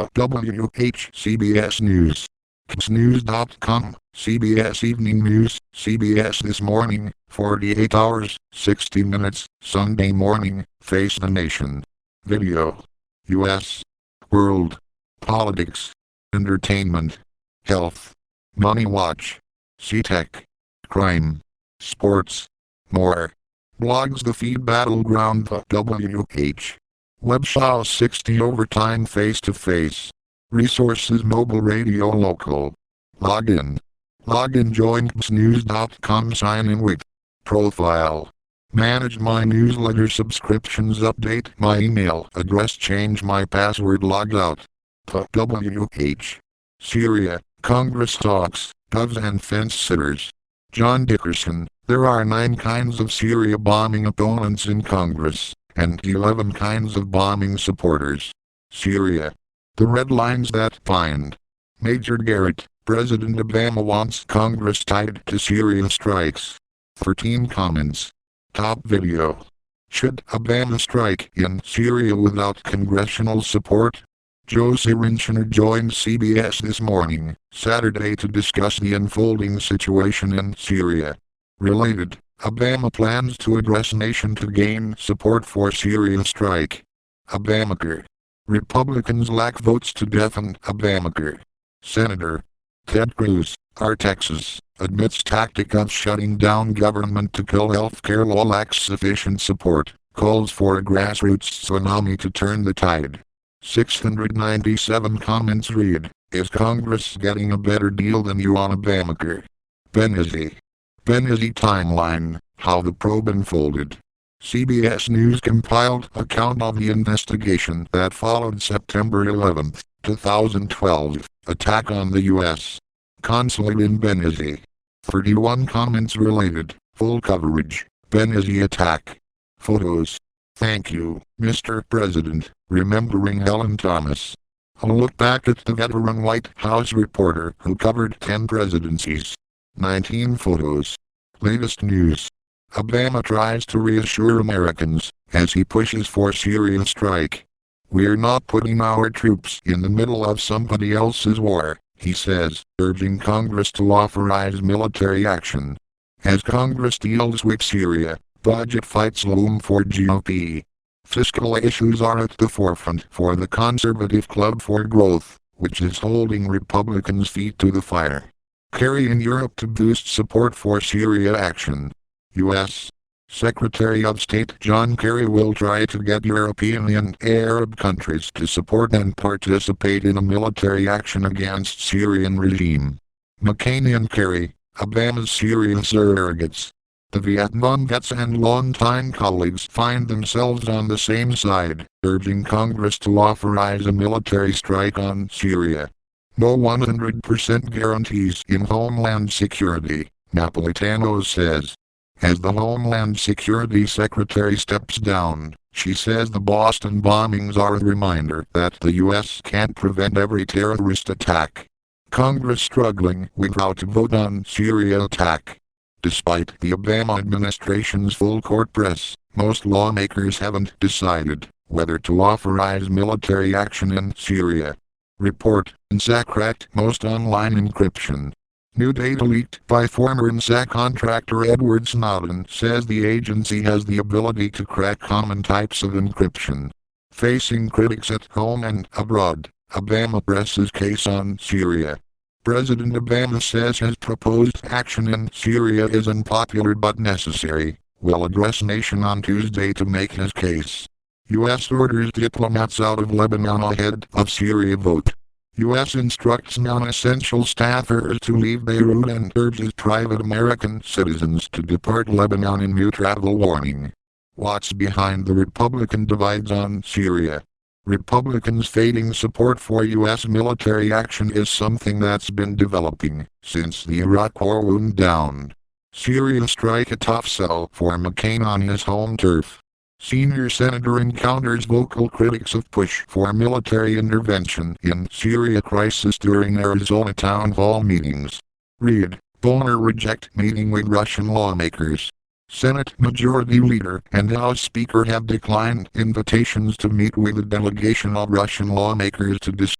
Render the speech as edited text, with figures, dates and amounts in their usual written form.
CBS News. CBSNews.com, CBS Evening News, CBS This Morning, 48 hours, 60 minutes, Sunday morning, Face the Nation. Video. U.S. World. Politics. Entertainment. Health. Money Watch. C-Tech. Crime. Sports. More. Blogs The Feed Battleground The WH. Webshow 60 Overtime Face-to-Face. Resources Mobile Radio Local. Login. Join CBSNews.com. Sign in with profile. Manage my newsletter subscriptions. Update my email address. Change my password. Log out. WH. Syria. Congress talks. Doves and fence sitters. John Dickerson. There are 9 kinds of Syria bombing opponents in Congress, and 11 kinds of bombing supporters. Syria. The red lines that bind. Major Garrett. President Obama wants Congress tied to Syria strikes. 13 comments. Top video. Should Obama strike in Syria without congressional support? Joe Sirinchner joined CBS This Morning, Saturday, to discuss the unfolding situation in Syria. Related, Obama plans to address nation to gain support for Syria strike. Obamacare. Republicans lack votes to defend Obamacare. Senator Ted Cruz, R. Texas, admits tactic of shutting down government to kill healthcare law lacks sufficient support, calls for a grassroots tsunami to turn the tide. 697 comments read, is Congress getting a better deal than you on Obamacare? Benghazi timeline, how the probe unfolded. CBS News compiled account of the investigation that followed September 11, 2012, attack on the U.S. consulate in Benghazi. 31 comments related, full coverage, Benghazi attack. Photos. Thank you, Mr. President, remembering Helen Thomas. A look back at the veteran White House reporter who covered 10 presidencies. 19 photos. Latest news. Obama tries to reassure Americans as he pushes for Syria strike. We're not putting our troops in the middle of somebody else's war, he says, urging Congress to authorize military action. As Congress deals with Syria, budget fights loom for GOP. Fiscal issues are at the forefront for the Conservative Club for Growth, which is holding Republicans' feet to the fire. Kerry in Europe to boost support for Syria action. U.S. Secretary of State John Kerry will try to get European and Arab countries to support and participate in a military action against Syrian regime. McCain and Kerry, Obama's Syria surrogates. The Vietnam vets and longtime colleagues find themselves on the same side, urging Congress to authorize a military strike on Syria. No 100% guarantees in Homeland Security, Napolitano says. As the Homeland Security Secretary steps down, she says the Boston bombings are a reminder that the U.S. can't prevent every terrorist attack. Congress struggling with how to vote on Syria attack. Despite the Obama administration's full court press, most lawmakers haven't decided whether to authorize military action in Syria. Report, NSA cracked most online encryption. New data leaked by former NSA contractor Edward Snowden says the agency has the ability to crack common types of encryption. Facing critics at home and abroad, Obama presses case on Syria. President Obama says his proposed action in Syria is unpopular but necessary. Will address nation on Tuesday to make his case. U.S. orders diplomats out of Lebanon ahead of Syria vote. U.S. instructs non-essential staffers to leave Beirut and urges private American citizens to depart Lebanon in new travel warning. What's behind the Republican divides on Syria? Republicans fading support for U.S. military action is something that's been developing since the Iraq War wound down. Syria strike a tough sell for McCain on his home turf. Senior senator encounters vocal critics of push for military intervention in Syria crisis during Arizona town hall meetings. Reid, Boehner reject meeting with Russian lawmakers. Senate Majority Leader and House Speaker have declined invitations to meet with a delegation of Russian lawmakers to discuss